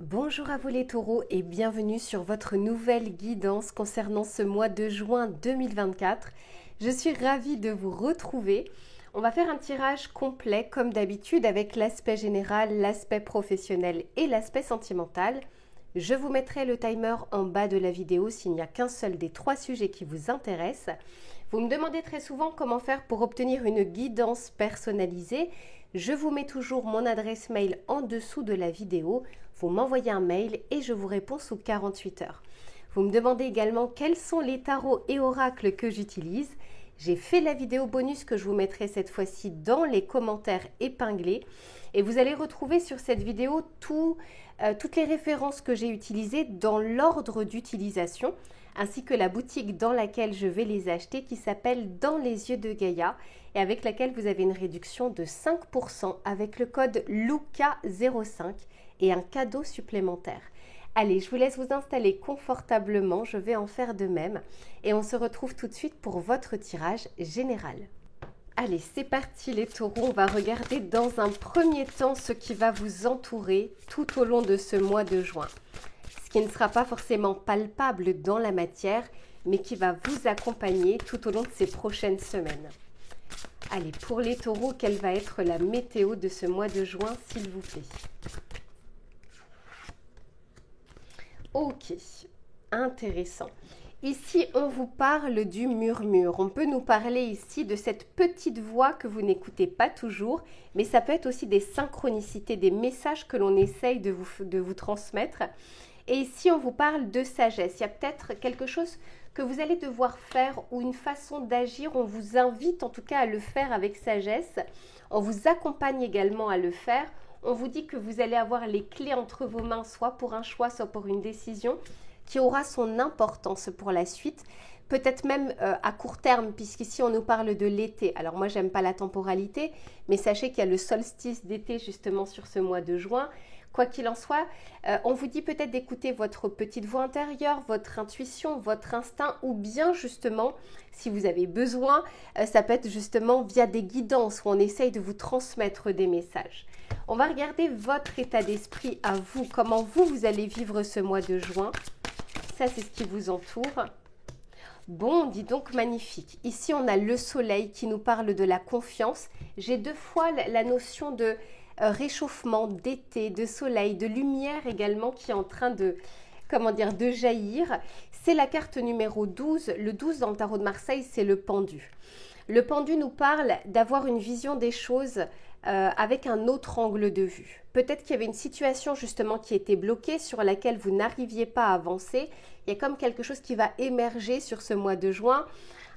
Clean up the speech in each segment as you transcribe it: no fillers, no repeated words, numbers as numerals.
Bonjour à vous les taureaux et bienvenue sur votre nouvelle guidance concernant ce mois de juin 2024. Je suis ravie de vous retrouver. On va faire un tirage complet comme d'habitude avec l'aspect général, l'aspect professionnel et l'aspect sentimental. Je vous mettrai le timer en bas de la vidéo s'il n'y a qu'un seul des trois sujets qui vous intéressent. Vous me demandez très souvent comment faire pour obtenir une guidance personnalisée. Je vous mets toujours mon adresse mail en dessous de la vidéo. Vous m'envoyez un mail et je vous réponds sous 48 heures. Vous me demandez également quels sont les tarots et oracles que j'utilise. J'ai fait la vidéo bonus que je vous mettrai cette fois-ci dans les commentaires épinglés. Et vous allez retrouver sur cette vidéo toutes les références que j'ai utilisées dans l'ordre d'utilisation, ainsi que la boutique dans laquelle je vais les acheter qui s'appelle Dans les yeux de Gaïa et avec laquelle vous avez une réduction de 5% avec le code LUCA05 et un cadeau supplémentaire. Allez, je vous laisse vous installer confortablement, je vais en faire de même et on se retrouve tout de suite pour votre tirage général. Allez, c'est parti les taureaux, on va regarder dans un premier temps ce qui va vous entourer tout au long de ce mois de juin. Ce qui ne sera pas forcément palpable dans la matière, mais qui va vous accompagner tout au long de ces prochaines semaines. Allez, pour les taureaux, quelle va être la météo de ce mois de juin, s'il vous plaît? Ok, intéressant. Ici, on vous parle du murmure. On peut nous parler ici de cette petite voix que vous n'écoutez pas toujours, mais ça peut être aussi des synchronicités, des messages que l'on essaye de vous transmettre. Et ici, on vous parle de sagesse. Il y a peut-être quelque chose que vous allez devoir faire ou une façon d'agir. On vous invite en tout cas à le faire avec sagesse. On vous accompagne également à le faire. On vous dit que vous allez avoir les clés entre vos mains, soit pour un choix, soit pour une décision qui aura son importance pour la suite, peut-être même à court terme, puisqu'ici on nous parle de l'été. Alors moi, j'aime pas la temporalité, mais sachez qu'il y a le solstice d'été justement sur ce mois de juin. Quoi qu'il en soit, on vous dit peut-être d'écouter votre petite voix intérieure, votre intuition, votre instinct, ou bien justement, si vous avez besoin, ça peut être justement via des guidances où on essaye de vous transmettre des messages. On va regarder votre état d'esprit à vous, comment vous allez vivre ce mois de juin. Ça, c'est ce qui vous entoure. Bon, dis donc, magnifique. Ici, on a le soleil qui nous parle de la confiance. J'ai deux fois la notion de réchauffement, d'été, de soleil, de lumière également qui est en train de, de jaillir. C'est la carte numéro 12. Le 12 dans le tarot de Marseille, c'est le pendu. Le pendu nous parle d'avoir une vision des choses avec un autre angle de vue. Peut-être qu'il y avait une situation justement qui était bloquée, sur laquelle vous n'arriviez pas à avancer. Il y a comme quelque chose qui va émerger sur ce mois de juin.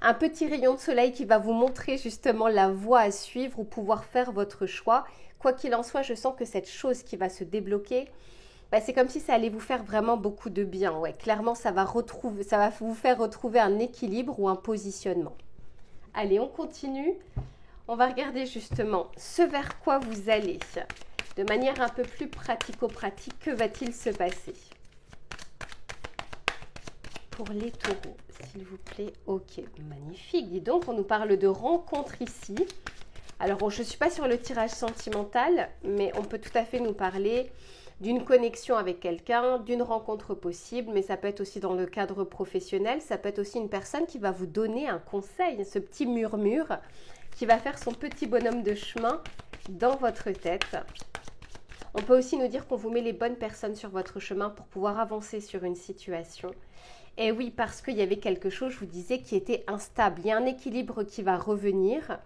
Un petit rayon de soleil qui va vous montrer justement la voie à suivre ou pouvoir faire votre choix. Quoi qu'il en soit, je sens que cette chose qui va se débloquer, c'est comme si ça allait vous faire vraiment beaucoup de bien. Ouais, clairement, ça va vous faire retrouver un équilibre ou un positionnement. Allez, on continue. On va regarder justement ce vers quoi vous allez. De manière un peu plus pratico-pratique, que va-t-il se passer? Pour les taureaux, s'il vous plaît. Ok, magnifique. Dis donc, on nous parle de rencontre ici. Alors, je ne suis pas sur le tirage sentimental, mais on peut tout à fait nous parler d'une connexion avec quelqu'un, d'une rencontre possible, mais ça peut être aussi dans le cadre professionnel, ça peut être aussi une personne qui va vous donner un conseil, ce petit murmure qui va faire son petit bonhomme de chemin dans votre tête. On peut aussi nous dire qu'on vous met les bonnes personnes sur votre chemin pour pouvoir avancer sur une situation. Et oui, parce qu'il y avait quelque chose, je vous disais, qui était instable. Il y a un équilibre qui va revenir,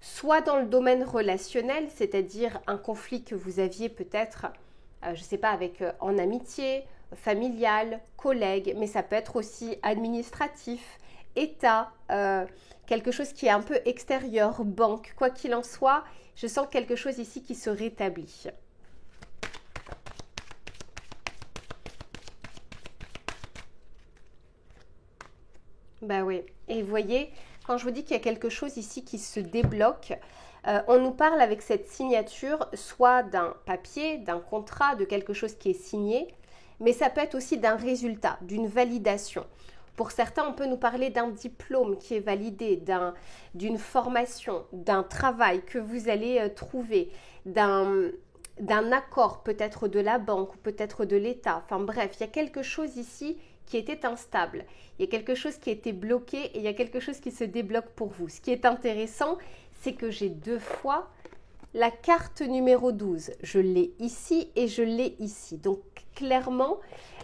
soit dans le domaine relationnel, c'est-à-dire un conflit que vous aviez peut-être, je ne sais pas, en amitié, familial, collègue, mais ça peut être aussi administratif, État, quelque chose qui est un peu extérieur, banque, quoi qu'il en soit, je sens quelque chose ici qui se rétablit. Bah oui, et vous voyez, quand je vous dis qu'il y a quelque chose ici qui se débloque, on nous parle avec cette signature soit d'un papier, d'un contrat, de quelque chose qui est signé, mais ça peut être aussi d'un résultat, d'une validation. Pour certains, on peut nous parler d'un diplôme qui est validé, d'une formation, d'un travail que vous allez trouver, d'un accord, peut-être de la banque ou peut-être de l'État. Enfin bref, il y a quelque chose ici qui était instable. Il y a quelque chose qui a été bloqué et il y a quelque chose qui se débloque pour vous. Ce qui est intéressant, c'est que j'ai 2 fois la carte numéro 12. Je l'ai ici et je l'ai ici. Donc clairement,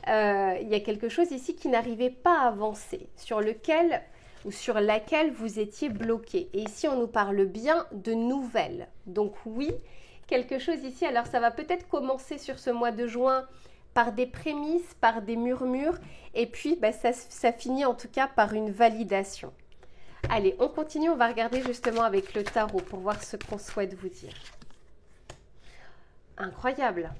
il y a quelque chose ici qui n'arrivait pas à avancer, sur lequel ou sur laquelle vous étiez bloqué. Et ici, on nous parle bien de nouvelles. Donc oui, quelque chose ici. Alors ça va peut-être commencer sur ce mois de juin par des prémices, par des murmures, et puis ça finit en tout cas par une validation. Allez, on continue, on va regarder justement avec le tarot pour voir ce qu'on souhaite vous dire. Incroyable.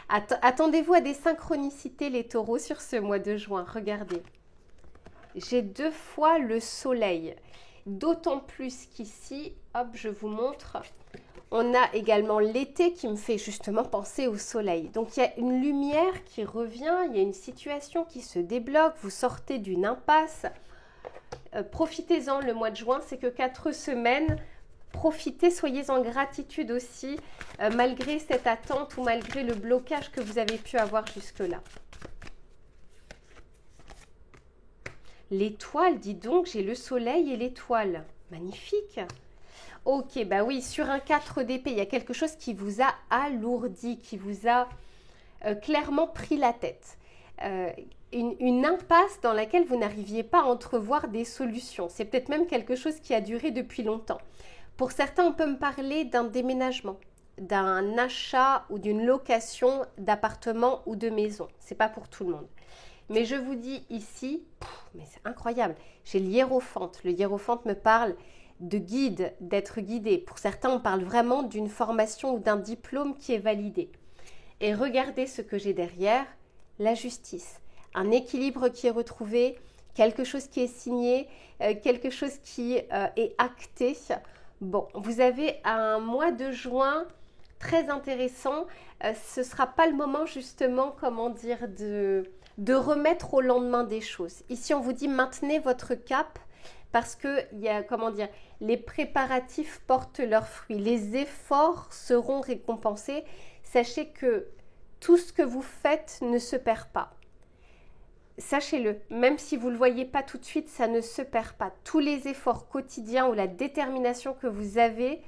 Attendez-vous à des synchronicités les taureaux sur ce mois de juin, regardez. J'ai 2 fois le soleil, d'autant plus qu'ici, hop, je vous montre, on a également l'été qui me fait justement penser au soleil. Donc il y a une lumière qui revient, il y a une situation qui se débloque, vous sortez d'une impasse. Profitez-en, le mois de juin, c'est que 4 semaines. Profitez, soyez en gratitude aussi, malgré cette attente ou malgré le blocage que vous avez pu avoir jusque-là. L'étoile, dis donc, j'ai le soleil et l'étoile. Magnifique. Ok, bah oui, sur un 4 d'épée, il y a quelque chose qui vous a alourdi, qui vous a clairement pris la tête. Une impasse dans laquelle vous n'arriviez pas à entrevoir des solutions. C'est peut-être même quelque chose qui a duré depuis longtemps. Pour certains, on peut me parler d'un déménagement, d'un achat ou d'une location d'appartement ou de maison. Ce n'est pas pour tout le monde. Mais je vous dis ici, mais c'est incroyable, j'ai le hiérophante. Le hiérophante me parle de guide, d'être guidé. Pour certains, on parle vraiment d'une formation ou d'un diplôme qui est validé. Et regardez ce que j'ai derrière, la justice. Un équilibre qui est retrouvé, quelque chose qui est signé, quelque chose qui est acté. Bon, vous avez un mois de juin très intéressant. Ce ne sera pas le moment justement, comment dire, de remettre au lendemain des choses. Ici, on vous dit maintenez votre cap parce que il y a, comment dire, les préparatifs portent leurs fruits. Les efforts seront récompensés. Sachez que tout ce que vous faites ne se perd pas. Sachez-le, même si vous ne le voyez pas tout de suite, ça ne se perd pas. Tous les efforts quotidiens ou la détermination que vous avez,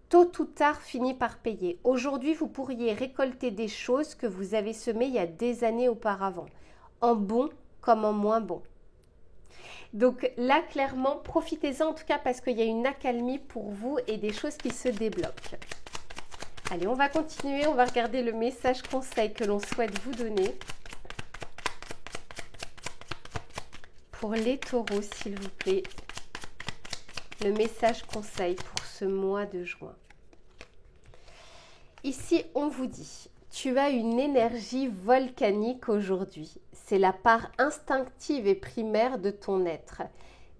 tôt ou tard, finit par payer. Aujourd'hui, vous pourriez récolter des choses que vous avez semées il y a des années auparavant, en bon comme en moins bon. Donc là, clairement, profitez-en en tout cas parce qu'il y a une accalmie pour vous et des choses qui se débloquent. Allez, on va continuer, on va regarder le message conseil que l'on souhaite vous donner. Pour les taureaux, s'il vous plaît, le message conseil pour ce mois de juin. Ici, on vous dit, tu as une énergie volcanique aujourd'hui. C'est la part instinctive et primaire de ton être.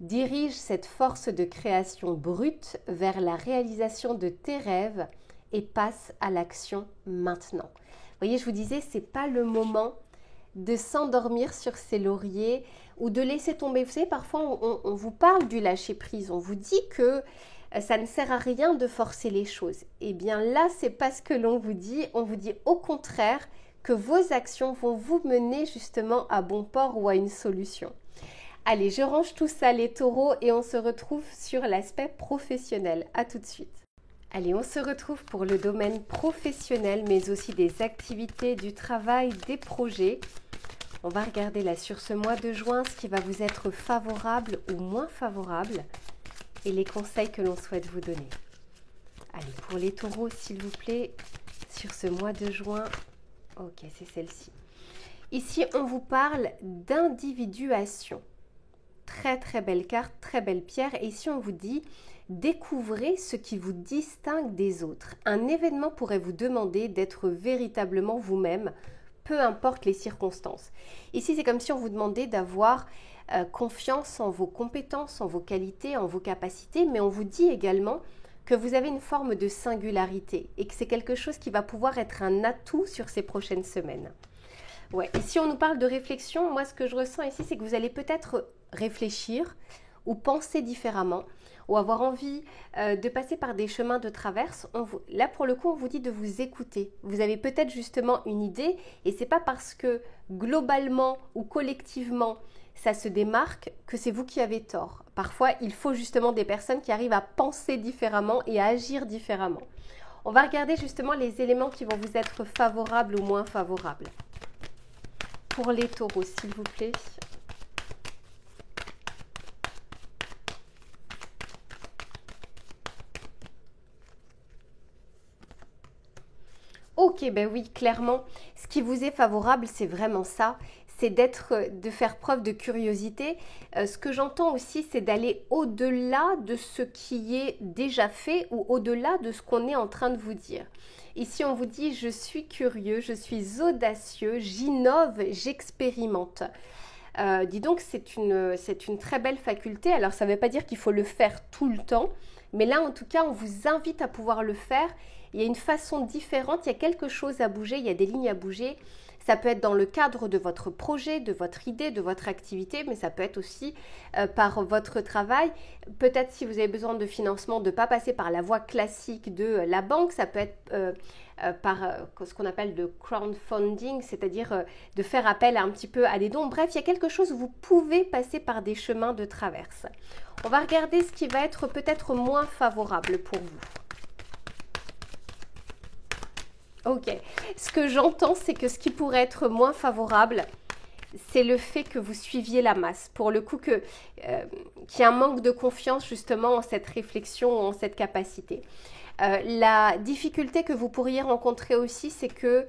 Dirige cette force de création brute vers la réalisation de tes rêves et passe à l'action maintenant. Vous voyez, je vous disais, ce n'est pas le moment de s'endormir sur ses lauriers ou de laisser tomber. Vous savez, parfois, on vous parle du lâcher-prise. On vous dit que ça ne sert à rien de forcer les choses. Eh bien là, c'est pas ce que l'on vous dit. On vous dit au contraire que vos actions vont vous mener justement à bon port ou à une solution. Allez, je range tout ça les taureaux et on se retrouve sur l'aspect professionnel. À tout de suite. Allez, on se retrouve pour le domaine professionnel, mais aussi des activités, du travail, des projets. On va regarder là sur ce mois de juin ce qui va vous être favorable ou moins favorable et les conseils que l'on souhaite vous donner. Allez, pour les taureaux, s'il vous plaît, sur ce mois de juin, ok, c'est celle-ci. Ici, on vous parle d'individuation. Très, très belle carte, très belle pierre. Et ici, on vous dit, découvrez ce qui vous distingue des autres. Un événement pourrait vous demander d'être véritablement vous-même, peu importe les circonstances. Ici, c'est comme si on vous demandait d'avoir confiance en vos compétences, en vos qualités, en vos capacités, mais on vous dit également que vous avez une forme de singularité et que c'est quelque chose qui va pouvoir être un atout sur ces prochaines semaines. Ouais, ici, on nous parle de réflexion. Moi, ce que je ressens ici, c'est que vous allez peut-être réfléchir ou penser différemment, ou avoir envie de passer par des chemins de traverse, là pour le coup on vous dit de vous écouter. Vous avez peut-être justement une idée et c'est pas parce que globalement ou collectivement ça se démarque que c'est vous qui avez tort. Parfois il faut justement des personnes qui arrivent à penser différemment et à agir différemment. On va regarder justement les éléments qui vont vous être favorables ou moins favorables. Pour les taureaux, s'il vous plaît. Ok, ben oui, clairement, ce qui vous est favorable, c'est vraiment ça. C'est de faire preuve de curiosité. Ce que j'entends aussi, c'est d'aller au-delà de ce qui est déjà fait ou au-delà de ce qu'on est en train de vous dire. Ici, on vous dit, je suis curieux, je suis audacieux, j'innove, j'expérimente. Dis donc, c'est une très belle faculté. Alors, ça ne veut pas dire qu'il faut le faire tout le temps, mais là, en tout cas, on vous invite à pouvoir le faire. Il y a une façon différente, il y a quelque chose à bouger, il y a des lignes à bouger. Ça peut être dans le cadre de votre projet, de votre idée, de votre activité, mais ça peut être aussi par votre travail. Peut-être si vous avez besoin de financement, de ne pas passer par la voie classique de la banque, ça peut être par ce qu'on appelle le crowdfunding, c'est-à-dire de faire appel un petit peu à des dons. Bref, il y a quelque chose où vous pouvez passer par des chemins de traverse. On va regarder ce qui va être peut-être moins favorable pour vous. Ok, ce que j'entends, c'est que ce qui pourrait être moins favorable, c'est le fait que vous suiviez la masse. Pour le coup, qu'il y ait un manque de confiance justement en cette réflexion, en cette capacité. La difficulté que vous pourriez rencontrer aussi, c'est que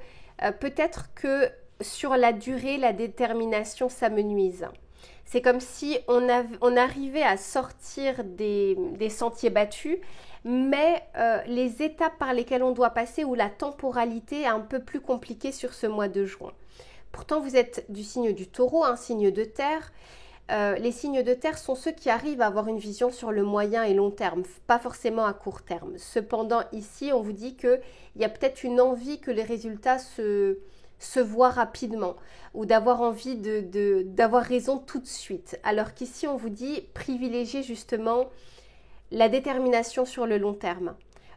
peut-être que sur la durée, la détermination s'amenuise. C'est comme si on arrivait à sortir des sentiers battus, mais les étapes par lesquelles on doit passer ou la temporalité est un peu plus compliquée sur ce mois de juin. Pourtant, vous êtes du signe du taureau, un signe de terre. Les signes de terre sont ceux qui arrivent à avoir une vision sur le moyen et long terme, pas forcément à court terme. Cependant, ici, on vous dit qu'il y a peut-être une envie que les résultats se voient rapidement ou d'avoir envie d'avoir raison tout de suite. Alors qu'ici, on vous dit privilégier justement la détermination sur le long terme,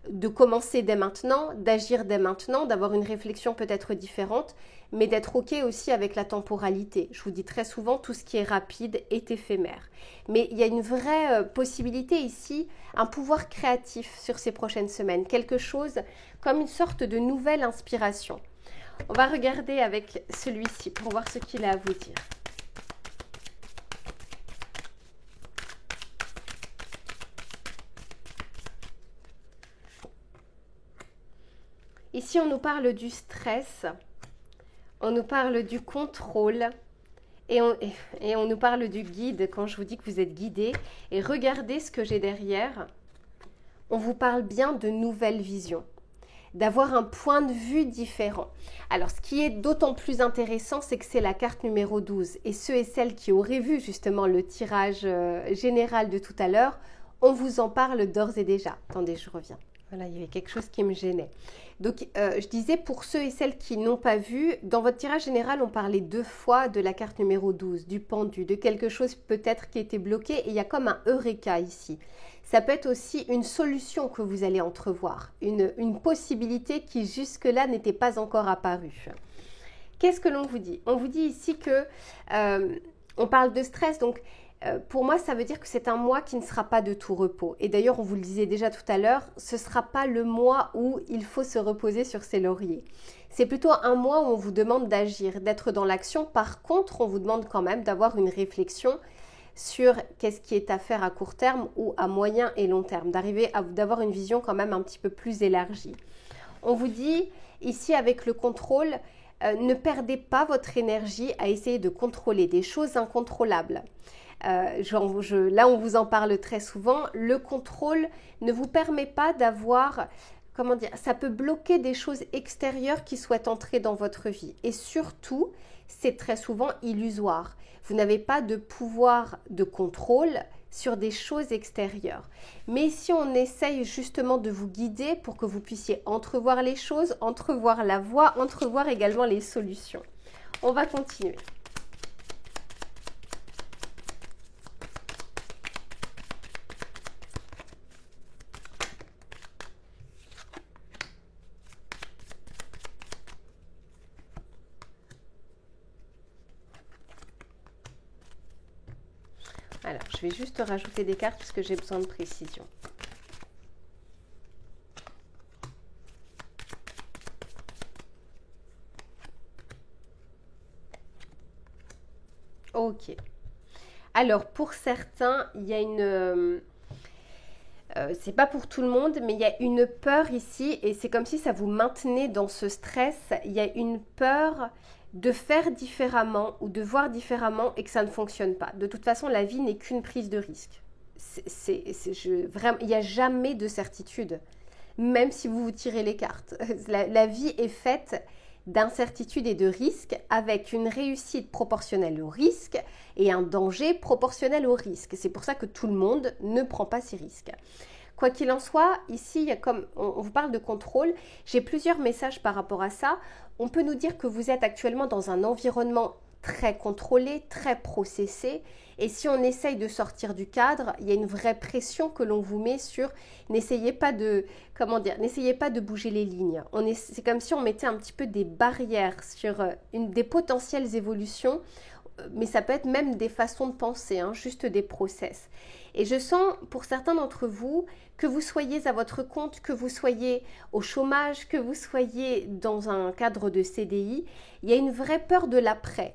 de commencer dès maintenant, d'agir dès maintenant, d'avoir une réflexion peut-être différente, mais d'être OK aussi avec la temporalité. Je vous dis très souvent, tout ce qui est rapide est éphémère. Mais il y a une vraie possibilité ici, un pouvoir créatif sur ces prochaines semaines, quelque chose comme une sorte de nouvelle inspiration. On va regarder avec celui-ci pour voir ce qu'il a à vous dire. Ici, on nous parle du stress, on nous parle du contrôle et on nous parle du guide quand je vous dis que vous êtes guidé. Et regardez ce que j'ai derrière. On vous parle bien de nouvelles visions, d'avoir un point de vue différent. Alors, ce qui est d'autant plus intéressant, c'est que c'est la carte numéro 12. Et ceux et celles qui auraient vu justement le tirage général de tout à l'heure, on vous en parle d'ores et déjà. Attendez, je reviens. Voilà, il y avait quelque chose qui me gênait. Donc, je disais, pour ceux et celles qui n'ont pas vu, dans votre tirage général, on parlait 2 fois de la carte numéro 12, du pendu, de quelque chose peut-être qui était bloqué. Et il y a comme un eureka ici. Ça peut être aussi une solution que vous allez entrevoir, une possibilité qui jusque-là n'était pas encore apparue. Qu'est-ce que l'on vous dit? On vous dit ici que on parle de stress, donc pour moi, ça veut dire que c'est un mois qui ne sera pas de tout repos. Et d'ailleurs, on vous le disait déjà tout à l'heure, ce ne sera pas le mois où il faut se reposer sur ses lauriers. C'est plutôt un mois où on vous demande d'agir, d'être dans l'action. Par contre, on vous demande quand même d'avoir une réflexion sur qu'est-ce qui est à faire à court terme ou à moyen et long terme, d'avoir une vision quand même un petit peu plus élargie. On vous dit ici avec le contrôle, ne perdez pas votre énergie à essayer de contrôler des choses incontrôlables. Là, on vous en parle très souvent. Le contrôle ne vous permet pas d'avoir, comment dire, ça peut bloquer des choses extérieures qui souhaitent entrer dans votre vie. Et surtout, c'est très souvent illusoire. Vous n'avez pas de pouvoir de contrôle sur des choses extérieures. Mais si on essaye justement de vous guider pour que vous puissiez entrevoir les choses, entrevoir la voie, entrevoir également les solutions. On va continuer. Alors, je vais juste rajouter des cartes parce que j'ai besoin de précision. Ok. Alors, pour certains, il y a une... c'est pas pour tout le monde, mais il y a une peur ici et c'est comme si ça vous maintenait dans ce stress. Il y a une peur de faire différemment ou de voir différemment et que ça ne fonctionne pas. De toute façon, la vie n'est qu'une prise de risque. Vraiment, il n'y a jamais de certitude, même si vous vous tirez les cartes. La vie est faite d'incertitude et de risque avec une réussite proportionnelle au risque et un danger proportionnel au risque. C'est pour ça que tout le monde ne prend pas ces risques. Quoi qu'il en soit, ici, il y a comme on vous parle de contrôle, j'ai plusieurs messages par rapport à ça. On peut nous dire que vous êtes actuellement dans un environnement très contrôlé, très processé. Et si on essaye de sortir du cadre, il y a une vraie pression que l'on vous met sur n'essayez pas de, comment dire, n'essayez pas de bouger les lignes. C'est comme si on mettait un petit peu des barrières sur des potentielles évolutions, mais ça peut être même des façons de penser, hein, juste des process. Et je sens pour certains d'entre vous, que vous soyez à votre compte, que vous soyez au chômage, que vous soyez dans un cadre de CDI, il y a une vraie peur de l'après.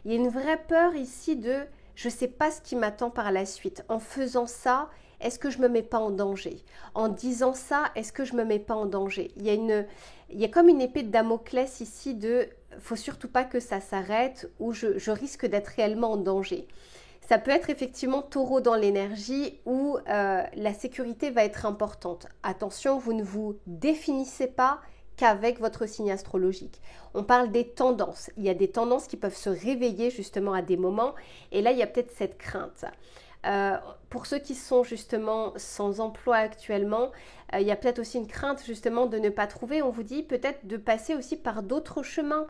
Il y a une vraie peur ici de je ne sais pas ce qui m'attend par la suite. En faisant ça, est-ce que je ne me mets pas en danger? En disant ça, est-ce que je ne me mets pas en danger? Il y a comme une épée de Damoclès ici de faut surtout pas que ça s'arrête ou je risque d'être réellement en danger. Ça peut être effectivement taureau dans l'énergie où la sécurité va être importante. Attention, vous ne vous définissez pas qu'avec votre signe astrologique. On parle des tendances. Il y a des tendances qui peuvent se réveiller justement à des moments et là, il y a peut-être cette crainte. Pour ceux qui sont justement sans emploi actuellement, il y a peut-être aussi une crainte justement de ne pas trouver. On vous dit peut-être de passer aussi par d'autres chemins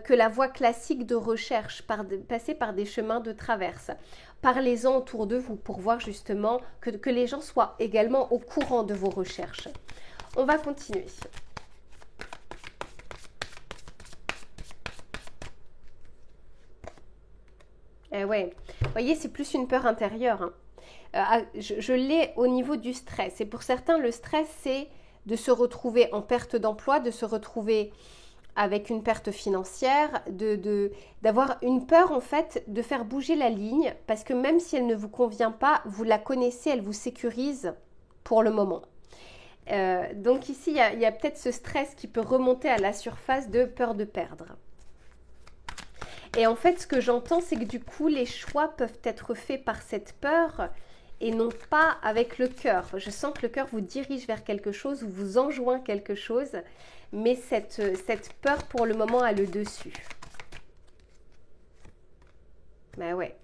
que la voie classique de recherche, passer par des chemins de traverse. Parlez-en autour de vous pour voir justement que les gens soient également au courant de vos recherches. On va continuer. Ouais, vous voyez, c'est plus une peur intérieure. Hein. Je l'ai au niveau du stress. Et pour certains, le stress, c'est de se retrouver en perte d'emploi, de se retrouver avec une perte financière, d'avoir une peur en fait de faire bouger la ligne parce que même si elle ne vous convient pas, vous la connaissez, elle vous sécurise pour le moment. Donc ici, il y a peut-être ce stress qui peut remonter à la surface de peur de perdre. Et en fait, ce que j'entends, c'est que du coup, les choix peuvent être faits par cette peur et non pas avec le cœur. Je sens que le cœur vous dirige vers quelque chose ou vous enjoint quelque chose, mais cette peur, pour le moment, a le dessus. Ben ouais.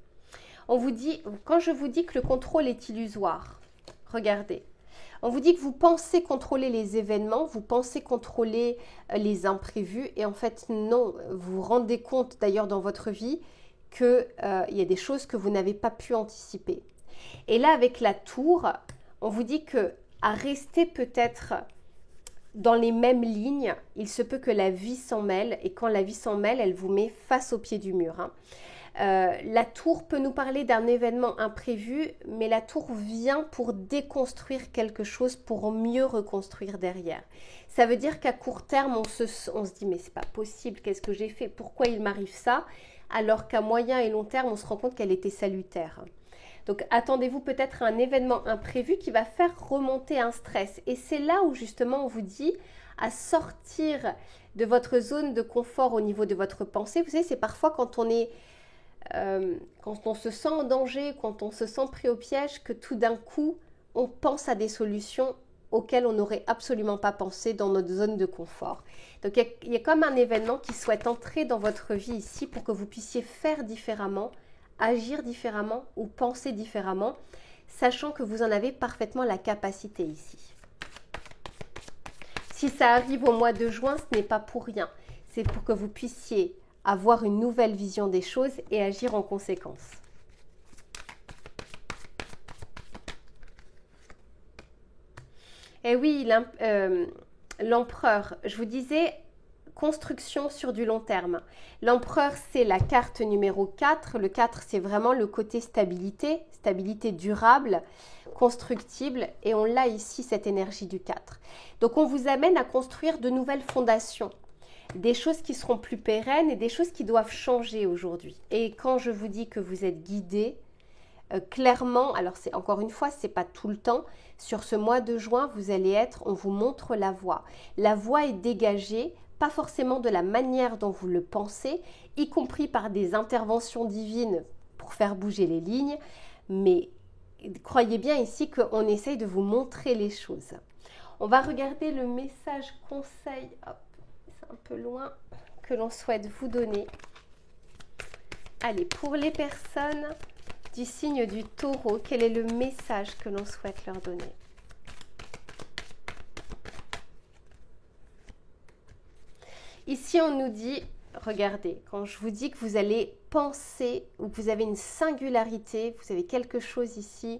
On vous dit, quand je vous dis que le contrôle est illusoire, regardez. On vous dit que vous pensez contrôler les événements, vous pensez contrôler les imprévus et en fait non, vous vous rendez compte d'ailleurs dans votre vie qu'il y a des choses que vous n'avez pas pu anticiper. Et là avec la tour, on vous dit que à rester peut-être dans les mêmes lignes, il se peut que la vie s'en mêle et quand la vie s'en mêle, elle vous met face au pied du mur. Hein. La tour peut nous parler d'un événement imprévu, mais la tour vient pour déconstruire quelque chose pour mieux reconstruire derrière. Ça veut dire qu'à court terme, on se dit mais c'est pas possible, qu'est-ce que j'ai fait, pourquoi il m'arrive ça, alors qu'à moyen et long terme, on se rend compte qu'elle était salutaire. Donc attendez-vous peut-être à un événement imprévu qui va faire remonter un stress. Et c'est là où justement on vous dit à sortir de votre zone de confort au niveau de votre pensée. Vous savez, c'est parfois quand on se sent en danger, quand on se sent pris au piège, que tout d'un coup, on pense à des solutions auxquelles on n'aurait absolument pas pensé dans notre zone de confort. Donc, il y a comme un événement qui souhaite entrer dans votre vie ici pour que vous puissiez faire différemment, agir différemment ou penser différemment, sachant que vous en avez parfaitement la capacité ici. Si ça arrive au mois de juin, ce n'est pas pour rien. C'est pour que vous puissiez avoir une nouvelle vision des choses et agir en conséquence. Et oui, l'empereur, je vous disais, construction sur du long terme. L'empereur, c'est la carte numéro 4. Le 4, c'est vraiment le côté stabilité, stabilité durable, constructible. Et on l'a ici, cette énergie du 4. Donc, on vous amène à construire de nouvelles fondations. Des choses qui seront plus pérennes et des choses qui doivent changer aujourd'hui. Et quand je vous dis que vous êtes guidé, clairement, alors c'est encore une fois, c'est pas tout le temps, sur ce mois de juin, vous allez être, on vous montre la voie. La voie est dégagée, pas forcément de la manière dont vous le pensez, y compris par des interventions divines pour faire bouger les lignes, mais croyez bien ici qu'on essaye de vous montrer les choses. On va regarder le message conseil, hop, c'est un peu loin, que l'on souhaite vous donner. Allez, pour les personnes du signe du Taureau, quel est le message que l'on souhaite leur donner? Ici, on nous dit, regardez, quand je vous dis que vous allez penser ou que vous avez une singularité, vous avez quelque chose ici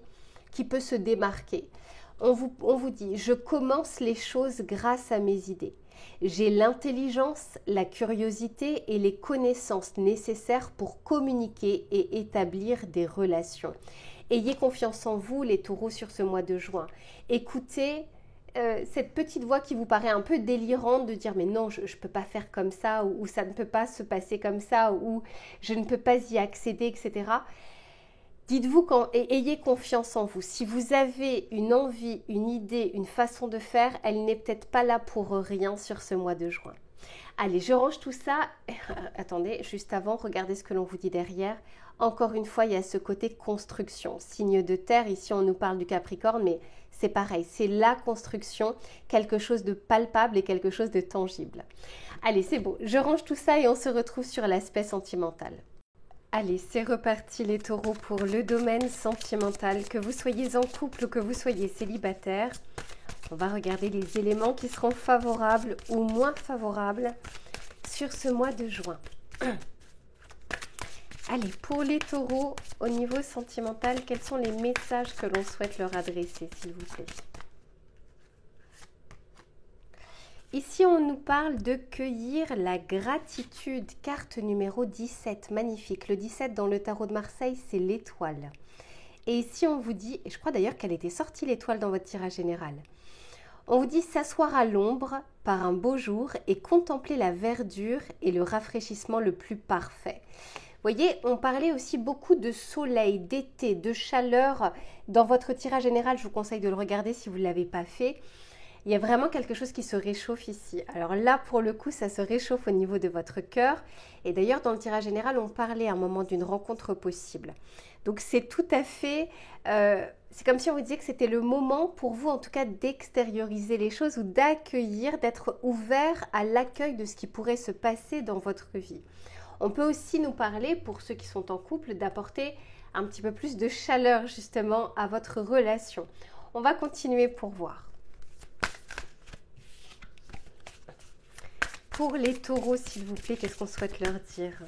qui peut se démarquer. On vous dit, je commence les choses grâce à mes idées. J'ai l'intelligence, la curiosité et les connaissances nécessaires pour communiquer et établir des relations. Ayez confiance en vous, les taureaux, sur ce mois de juin. Écoutez cette petite voix qui vous paraît un peu délirante de dire mais non, je ne peux pas faire comme ça ou ça ne peut pas se passer comme ça ou je ne peux pas y accéder, etc. Dites-vous et ayez confiance en vous. Si vous avez une envie, une idée, une façon de faire, elle n'est peut-être pas là pour rien sur ce mois de juin. Allez, je range tout ça. Attendez, juste avant, regardez ce que l'on vous dit derrière. Encore une fois, il y a ce côté construction. Signe de terre, ici on nous parle du Capricorne, mais c'est pareil, c'est la construction, quelque chose de palpable et quelque chose de tangible. Allez, c'est bon, je range tout ça et on se retrouve sur l'aspect sentimental. Allez, c'est reparti les taureaux pour le domaine sentimental. Que vous soyez en couple ou que vous soyez célibataire, on va regarder les éléments qui seront favorables ou moins favorables sur ce mois de juin. Allez, pour les taureaux, au niveau sentimental, quels sont les messages que l'on souhaite leur adresser, s'il vous plaît? Ici, on nous parle de cueillir la gratitude, carte numéro 17, magnifique. Le 17 dans le tarot de Marseille, c'est l'étoile. Et ici, on vous dit, et je crois d'ailleurs qu'elle était sortie l'étoile dans votre tirage général, on vous dit s'asseoir à l'ombre par un beau jour et contempler la verdure et le rafraîchissement le plus parfait. Vous voyez, on parlait aussi beaucoup de soleil, d'été, de chaleur. Dans votre tirage général, je vous conseille de le regarder si vous ne l'avez pas fait. Il y a vraiment quelque chose qui se réchauffe ici. Alors là, pour le coup, ça se réchauffe au niveau de votre cœur. Et d'ailleurs, dans le tirage général, on parlait à un moment d'une rencontre possible. Donc, c'est tout à fait... c'est comme si on vous disait que c'était le moment pour vous, en tout cas, d'extérioriser les choses ou d'accueillir, d'être ouvert à l'accueil de ce qui pourrait se passer dans votre vie. On peut aussi nous parler, pour ceux qui sont en couple, d'apporter un petit peu plus de chaleur, justement, à votre relation. On va continuer pour voir. Pour les taureaux, s'il vous plaît, qu'est-ce qu'on souhaite leur dire?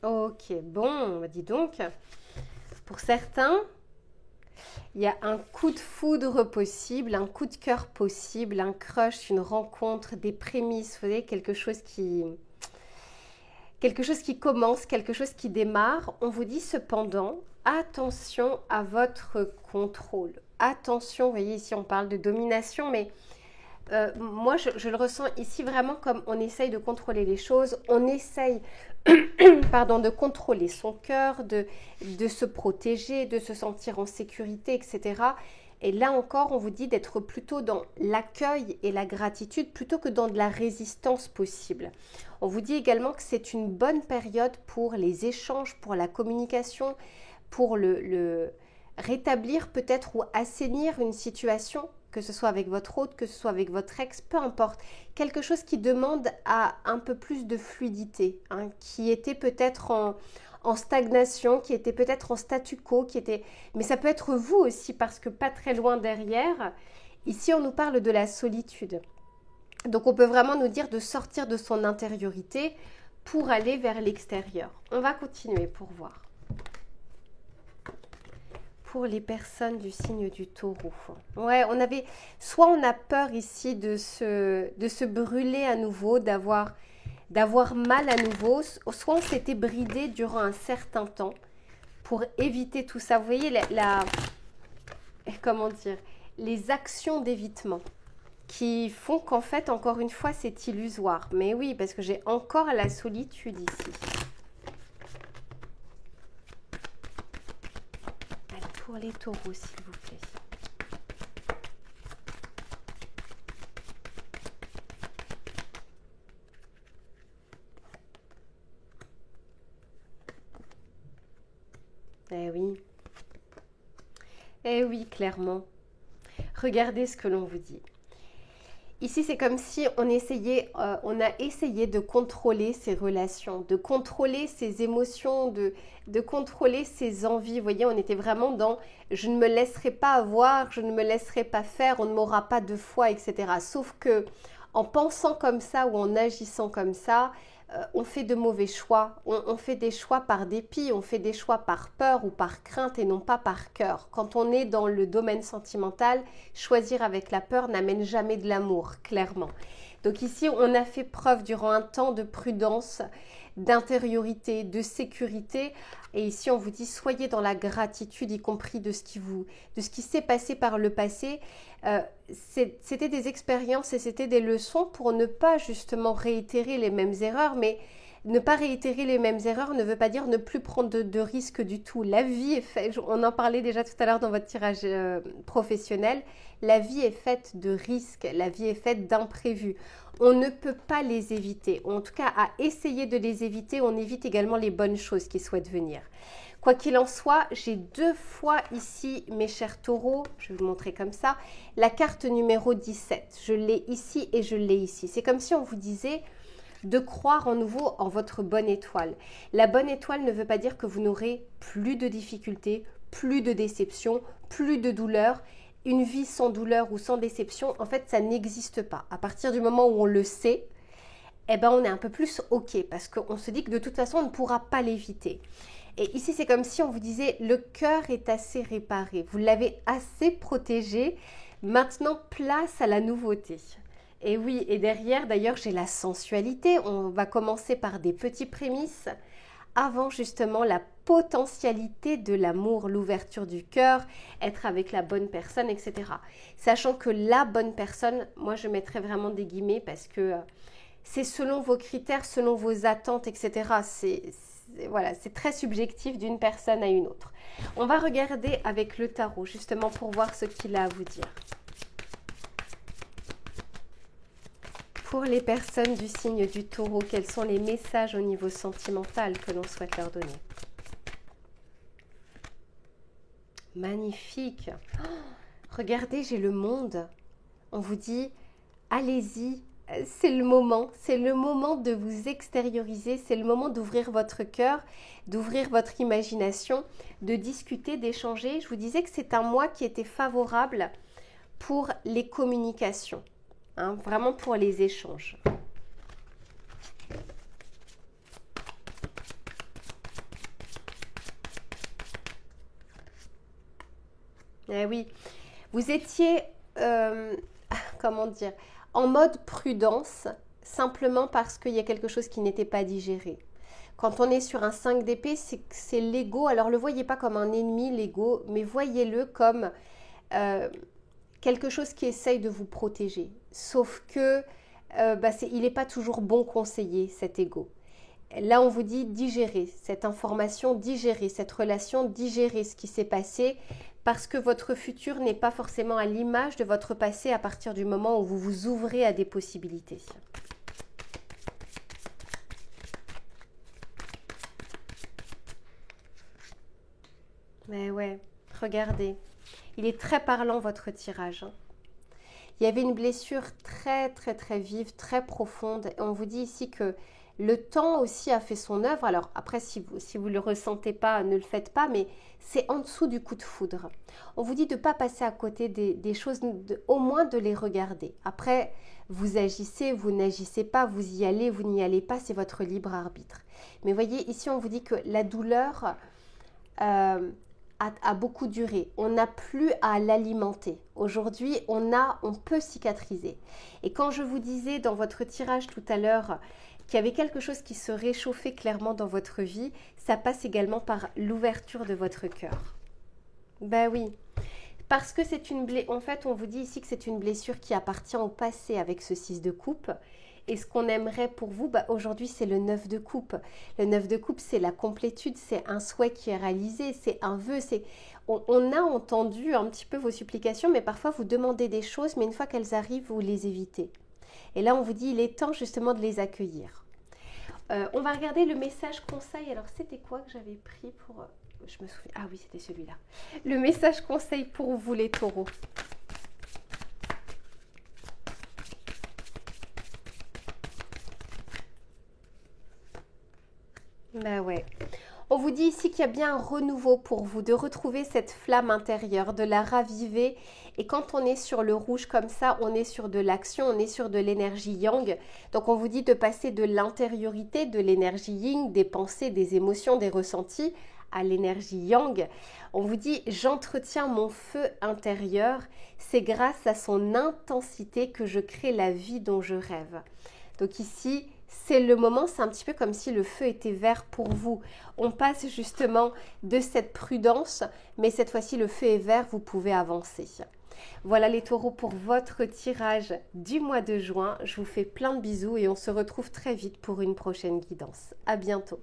Ok, bon, dis donc, pour certains, il y a un coup de foudre possible, un coup de cœur possible, un crush, une rencontre, des prémices, vous voyez, quelque chose qui commence, quelque chose qui démarre. On vous dit cependant, attention à votre contrôle. Attention, vous voyez ici on parle de domination, mais moi je le ressens ici vraiment comme on essaye de contrôler les choses, on essaye de contrôler son cœur, de se protéger, de se sentir en sécurité, etc. Et là encore, on vous dit d'être plutôt dans l'accueil et la gratitude plutôt que dans de la résistance possible. On vous dit également que c'est une bonne période pour les échanges, pour la communication, pour le rétablir peut-être ou assainir une situation, que ce soit avec votre hôte, que ce soit avec votre ex, peu importe. Quelque chose qui demande à un peu plus de fluidité, hein, qui était peut-être en stagnation, qui était peut-être en statu quo, mais ça peut être vous aussi parce que pas très loin derrière, ici on nous parle de la solitude. Donc on peut vraiment nous dire de sortir de son intériorité pour aller vers l'extérieur. On va continuer pour voir. Pour les personnes du signe du taureau. Ouais, soit on a peur ici de se brûler à nouveau, d'avoir mal à nouveau, soit on s'était bridé durant un certain temps pour éviter tout ça. Vous voyez, comment dire, les actions d'évitement qui font qu'en fait, encore une fois, c'est illusoire. Mais oui, parce que j'ai encore la solitude ici. Allez, pour les taureaux, s'il vous plaît. Eh oui. Eh oui, clairement. Regardez ce que l'on vous dit. Ici, c'est comme si on a essayé de contrôler ses relations, de contrôler ses émotions, de contrôler ses envies. Vous voyez, on était vraiment dans « je ne me laisserai pas avoir, je ne me laisserai pas faire, on ne m'aura pas de foi, etc. » Sauf que en pensant comme ça ou en agissant comme ça, on fait de mauvais choix. On fait des choix par dépit, on fait des choix par peur ou par crainte et non pas par cœur. Quand on est dans le domaine sentimental, choisir avec la peur n'amène jamais de l'amour, clairement. Donc ici, on a fait preuve durant un temps de prudence, d'intériorité, de sécurité. Et ici, on vous dit, soyez dans la gratitude, y compris de ce qui s'est passé par le passé. C'était des expériences et c'était des leçons pour ne pas justement réitérer les mêmes erreurs, mais ne pas réitérer les mêmes erreurs ne veut pas dire ne plus prendre de risques du tout. La vie est faite, on en parlait déjà tout à l'heure dans votre tirage professionnel, la vie est faite de risques, la vie est faite d'imprévus. On ne peut pas les éviter. En tout cas, à essayer de les éviter, on évite également les bonnes choses qui souhaitent venir. Quoi qu'il en soit, j'ai 2 fois ici, mes chers taureaux, je vais vous montrer comme ça, la carte numéro 17. Je l'ai ici et je l'ai ici. C'est comme si on vous disait de croire en nouveau en votre bonne étoile. La bonne étoile ne veut pas dire que vous n'aurez plus de difficultés, plus de déceptions, plus de douleurs. Une vie sans douleur ou sans déception, en fait, ça n'existe pas. À partir du moment où on le sait, eh ben, on est un peu plus OK parce qu'on se dit que de toute façon, on ne pourra pas l'éviter. Et ici, c'est comme si on vous disait, le cœur est assez réparé, vous l'avez assez protégé, maintenant place à la nouveauté. Et oui, et derrière, d'ailleurs, j'ai la sensualité, on va commencer par des petits prémices, avant justement la potentialité de l'amour, l'ouverture du cœur, être avec la bonne personne, etc. Sachant que la bonne personne, moi je mettrais vraiment des guillemets parce que c'est selon vos critères, selon vos attentes, etc. Voilà, c'est très subjectif d'une personne à une autre. On va regarder avec le tarot justement pour voir ce qu'il a à vous dire. Pour les personnes du signe du taureau, quels sont les messages au niveau sentimental que l'on souhaite leur donner? Magnifique. Oh, regardez, j'ai le monde. On vous dit, allez-y, c'est le moment de vous extérioriser, c'est le moment d'ouvrir votre cœur, d'ouvrir votre imagination, de discuter, d'échanger. Je vous disais que c'est un mois qui était favorable pour les communications. Hein, vraiment pour les échanges. Eh oui, vous étiez, comment dire, en mode prudence, simplement parce qu'il y a quelque chose qui n'était pas digéré. Quand on est sur un 5 d'épée, c'est l'ego. Alors, ne le voyez pas comme un ennemi, l'ego, mais voyez-le comme quelque chose qui essaye de vous protéger. Sauf que il n'est pas toujours bon conseiller, cet ego. Là, on vous dit digérer cette information, digérer cette relation, digérer ce qui s'est passé, parce que votre futur n'est pas forcément à l'image de votre passé à partir du moment où vous vous ouvrez à des possibilités. Mais ouais, regardez. Il est très parlant, votre tirage. Il y avait une blessure très, très, très vive, très profonde. Et on vous dit ici que Le temps aussi a fait son œuvre. Alors après, si vous ne le ressentez pas, ne le faites pas, mais c'est en dessous du coup de foudre. On vous dit de ne pas passer à côté des choses, au moins de les regarder. Après, vous agissez, vous n'agissez pas, vous y allez, vous n'y allez pas, c'est votre libre arbitre. Mais voyez, ici, on vous dit que la douleur a beaucoup duré. On n'a plus à l'alimenter. Aujourd'hui, on peut cicatriser. Et quand je vous disais dans votre tirage tout à l'heure qu'il y avait quelque chose qui se réchauffait clairement dans votre vie, ça passe également par l'ouverture de votre cœur. Ben oui, parce que c'est une blessure. En fait, on vous dit ici que c'est une blessure qui appartient au passé avec ce 6 de coupe. Et ce qu'on aimerait pour vous, aujourd'hui, c'est le 9 de coupe. Le 9 de coupe, c'est la complétude, c'est un souhait qui est réalisé, c'est un vœu. On a entendu un petit peu vos supplications, mais parfois vous demandez des choses, mais une fois qu'elles arrivent, vous les évitez. Et là, on vous dit, il est temps justement de les accueillir. On va regarder le message conseil. Alors, c'était quoi que j'avais pris pour... je me souviens. Ah oui, c'était celui-là. Le message conseil pour vous, les taureaux. Ben ouais. On vous dit ici qu'il y a bien un renouveau pour vous, de retrouver cette flamme intérieure, de la raviver. Et quand on est sur le rouge comme ça, on est sur de l'action, on est sur de l'énergie yang. Donc on vous dit de passer de l'intériorité, de l'énergie yin, des pensées, des émotions, des ressentis, à l'énergie yang. On vous dit j'entretiens mon feu intérieur. C'est grâce à son intensité que je crée la vie dont je rêve. Donc ici, c'est le moment, c'est un petit peu comme si le feu était vert pour vous. On passe justement de cette prudence, mais cette fois-ci le feu est vert, vous pouvez avancer. Voilà les taureaux pour votre tirage du mois de juin. Je vous fais plein de bisous et on se retrouve très vite pour une prochaine guidance. À bientôt.